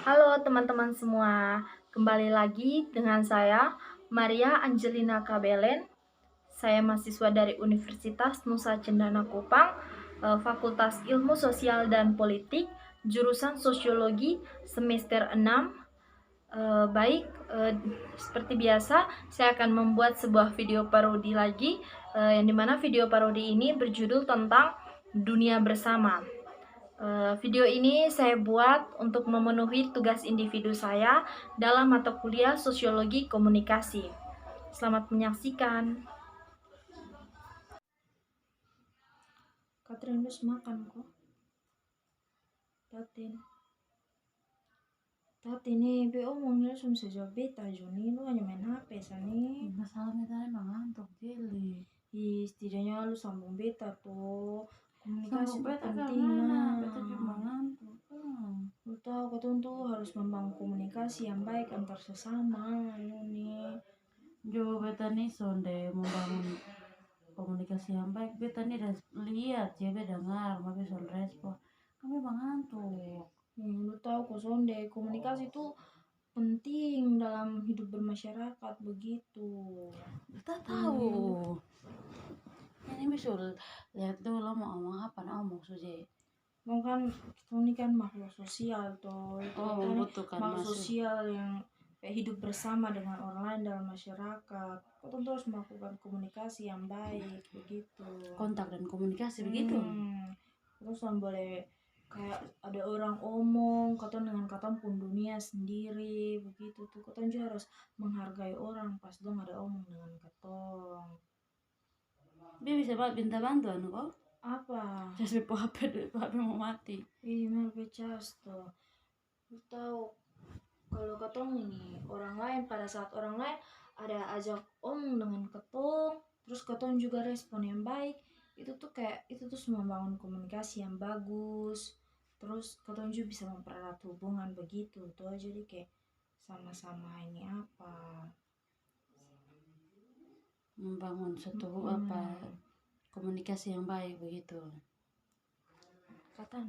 Halo teman-teman semua, kembali lagi dengan saya Maria Angelina Kabelen. Saya mahasiswa dari Universitas Nusa Cendana Kupang, Fakultas Ilmu Sosial dan Politik, jurusan Sosiologi semester 6. Baik, seperti biasa saya akan membuat sebuah video parodi lagi, yang dimana video parodi ini berjudul tentang dunia bersama. Video ini saya buat untuk memenuhi tugas individu saya dalam mata kuliah Sosiologi Komunikasi. Selamat menyaksikan. Katrin harus makan kok. Tati nih, BO ngomongnya langsung sejauh beta Joni, lu hanya main HP sani. Masalahnya tadi emang ngantuk jeli. Setidaknya lu sambung beta tuh. Komunikasi Sambung itu beta penting. kemana? Beta cuma ngantuk. Lu tahu katong tuh harus membangun komunikasi yang baik antar sesama, nih. Jo beta nih sonde membangun komunikasi yang baik. Beta nih udah lihat ya, beta dengar, tapi son respon. Kami emang ngantuk. Lu tahu kok sonde, komunikasi itu penting dalam hidup bermasyarakat begitu. Beta tahu. Ini bisa lihat dulu mau ngomong apa, nah ngomong suje. Mau kan kita ini kan makhluk sosial tuh. Membutuhkan makhluk masuk sosial yang hidup bersama dengan orang lain dalam masyarakat. Kau tentu harus melakukan komunikasi yang baik begitu. kontak dan komunikasi begitu. Terus boleh kayak ada orang omong kata dengan kata pun dunia sendiri begitu tuh. Kata juga harus menghargai orang pas dong ada omong dengan katong. Dia bisa minta bantuan kok. Apa? Jadi HP mau mati. Email becas tuh. Lu tahu kalau ketong ini orang lain pada saat orang lain ada ajak omong dengan ketong, terus ketong juga respon yang baik, itu tuh kayak itu tuh membangun komunikasi yang bagus. Terus ketong juga bisa mempererat hubungan begitu tuh, jadi kayak sama-sama ini apa Membangun suatu komunikasi yang baik begitu. kata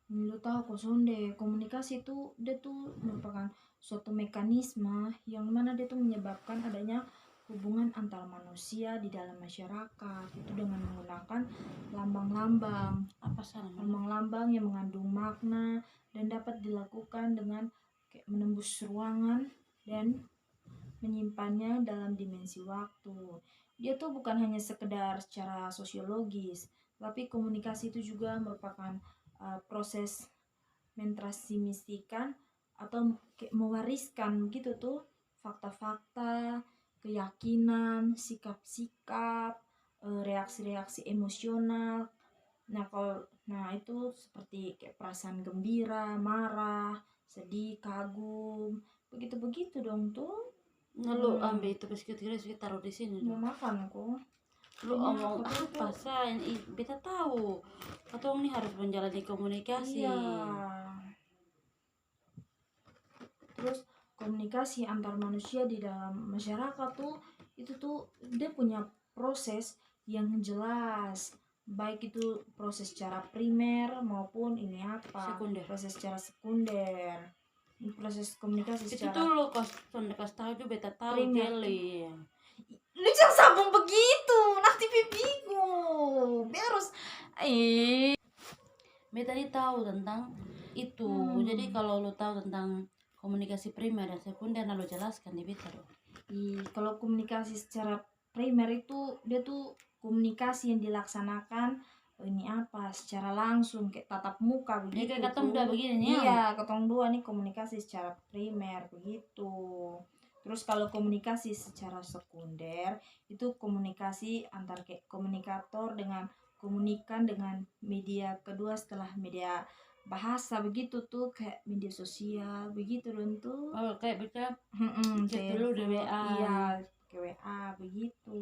lu tahu kok sonde, komunikasi itu dia tuh merupakan suatu mekanisme yang mana dia tuh menyebabkan adanya hubungan antar manusia di dalam masyarakat itu dengan menggunakan lambang-lambang. Apa salah? Lambang-lambang yang mengandung makna dan dapat dilakukan dengan kayak menembus ruangan dan menyimpannya dalam dimensi waktu. Dia tuh bukan hanya sekedar secara sosiologis, tapi komunikasi itu juga merupakan proses mentransmisikan atau mewariskan gitu tuh fakta-fakta, keyakinan, sikap-sikap, reaksi-reaksi emosional. Nah itu seperti kayak perasaan gembira, marah, sedih, kagum, begitu-begitu dong tuh. Lu ambil itu biskuit taruh di sini. Mau makan kok. Lu omong apa say? Beta tahu. Katong nih harus menjalani komunikasi. Iya. Terus komunikasi antar manusia di dalam masyarakat tuh itu tuh dia punya proses yang jelas, baik itu proses secara primer maupun ini apa Sekunder. proses secara sekunder. Proses komunikasi Itu secara tuh lu kas tahu juga beta tahu jeli. lu jangan sambung begitu, nanti bingung. Dia harus Beta tadi tahu tentang itu. Jadi kalau lu tahu tentang komunikasi primer dan sekunder, nah lu jelaskan di beta dong. Kalau komunikasi secara primer itu dia tuh komunikasi yang dilaksanakan ini apa secara langsung kayak tatap muka begitu. Kayak ketemu udah begini nih. Iya, ketemu dua nih komunikasi secara primer begitu. Terus kalau komunikasi secara sekunder itu komunikasi antar kayak komunikator dengan komunikan dengan media kedua setelah media bahasa begitu tuh kayak media sosial begitu dong tuh. Oh kayak bisa chat dulu di WA. Iya, ke WA begitu.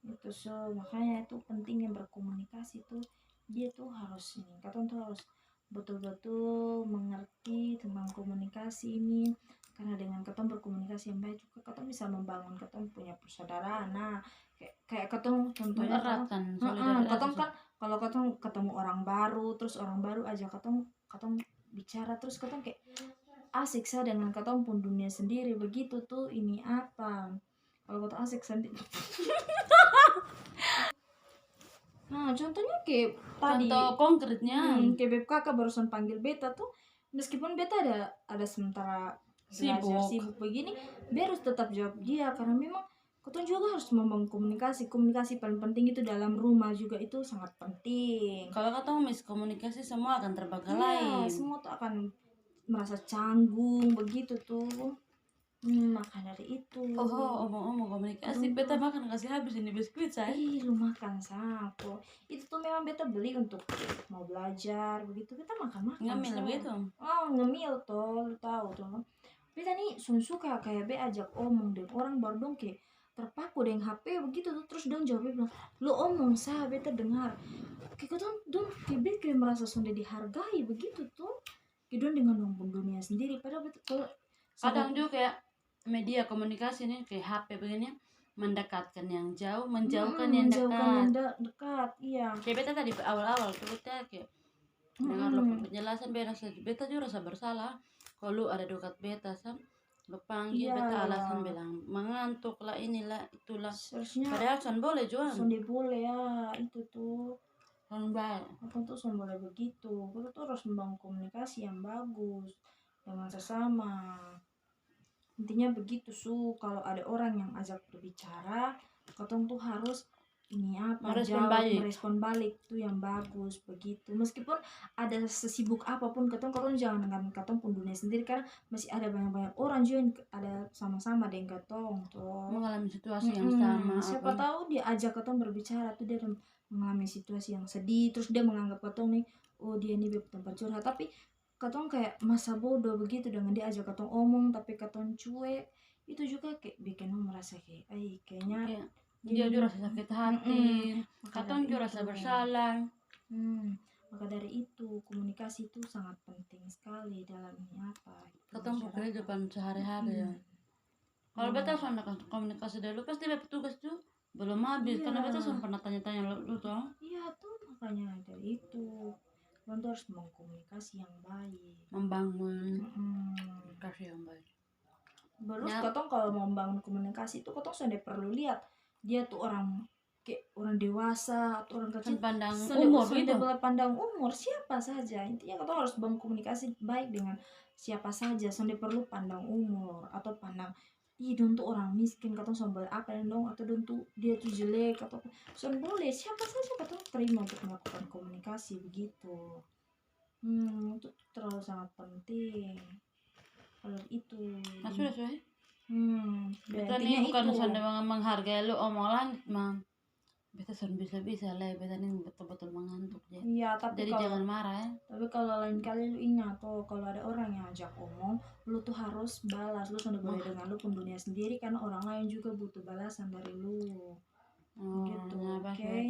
Itu makanya itu penting yang berkomunikasi tuh dia tuh harus ini katong tuh harus betul-betul mengerti tentang komunikasi ini, karena dengan katong berkomunikasi yang baik juga katong bisa membangun katong punya persaudaraan. Nah kayak katong contohnya Erat kan, katong kan kalau katong ketemu orang baru, terus orang baru aja katong katong bicara, terus katong kayak asik sa dengan katong pun dunia sendiri begitu tuh ini apa. Kalau katong asik sendiri. Nah, contohnya kayak tadi, Contoh konkretnya kayak beb kakak barusan panggil beta tuh, meskipun beta ada sementara belajar sibuk. sibuk begini, beta harus tetap jawab dia karena memang katong juga harus membangun komunikasi. Komunikasi paling penting itu dalam rumah juga itu sangat penting. Kalau katong miskomunikasi semua akan Iya, terbengkalai. semua tuh akan merasa canggung begitu tuh. Maka dari itu. Oh, omong-omong komunikasi, beta makan kasih habis ini biskuit saya. Ih, lu makan sapo. Itu tuh memang beta beli untuk mau belajar begitu. Beta makan-makan. Ngambil Sa. begitu. Oh, ngemil tuh, lu tahu tuh. Beta nih suka kayak be ajak omong deh orang baru dong kayak terpaku dengan HP begitu tuh, terus dong jawabnya bilang, lu omong sah beta dengar. Kayak dong kayak beta kayak merasa sudah dihargai begitu tuh. Kayak dong dengan dong dunia sendiri. Padahal beta kalau Kadang juga kayak media komunikasi nih kayak HP begini mendekatkan yang jauh, menjauhkan yang menjauhkan yang dekat. dekat, iya. Kayak beta tadi awal-awal tuh beta kayak dengar lo penjelasan beta juga rasa bersalah. Kalau ada dekat beta lo panggil Iya, beta iya. alasan bilang mengantuk lah inilah itulah. Seharusnya Padahal son boleh jual. sonde boleh ya itu tuh. Son baik. Apa tuh son boleh begitu. Kita tuh harus membangun komunikasi yang bagus dengan sesama. Intinya begitu su. Kalau ada orang yang ajak berbicara, katong tuh harus ini apa Merespon jawab, balik. merespon balik tuh yang bagus begitu. Meskipun ada sesibuk apapun katong jangan dengan katong pun dunia sendiri karena masih ada banyak-banyak orang juga yang ada sama-sama dengan katong tuh. Mengalami situasi yang sama. Siapa tahu dia ajak katong berbicara tuh dia mengalami situasi yang sedih, terus dia menganggap katong nih, oh dia nih beb tempat curhat, tapi katong kayak masa bodoh begitu dengan dia ajak katong omong tapi katong cuek. Itu juga kayak bikin merasa kayak kayaknya Kayak dia juga rasa sakit hati. Katong juga rasa bersalah. Maka dari itu komunikasi itu sangat penting sekali dalam ini apa Katong kehidupan sehari-hari ya. Kalau beta sama komunikasi dulu pasti beta tugas tuh belum habis karena beta sama pernah tanya-tanya lu toh. Iya tuh makanya dari itu kita harus mengkomunikasi yang baik, Membangun komunikasi yang baik. Terus katong kalau mau membangun komunikasi itu katong sudah perlu lihat dia tuh orang kayak orang dewasa atau orang kecil. Pandang Sudah umur gitu. boleh pandang umur siapa saja. Intinya katong harus bangun komunikasi baik dengan siapa saja. Sudah perlu pandang umur atau pandang dong tuh orang miskin katong sombol apa dong atau dong tuh dia tuh jelek atau sudah boleh siapa saja katong terima untuk melakukan komunikasi begitu. Itu terlalu sangat penting kalau itu. Nah sudah. Beta Berarti nih bukan itu. sampai menghargai lu omong langit mang. Beta sudah bisa lah. Beta nih betul-betul mengantuk ya. Iya, tapi jadi kalau, jangan marah ya. Tapi kalau lain kali lu ingat tuh kalau ada orang yang ajak omong, lu tuh harus balas. Lu sudah boleh dengan lu pun dunia sendiri karena orang lain juga butuh balasan dari lu. Gitu. Nah, Oke.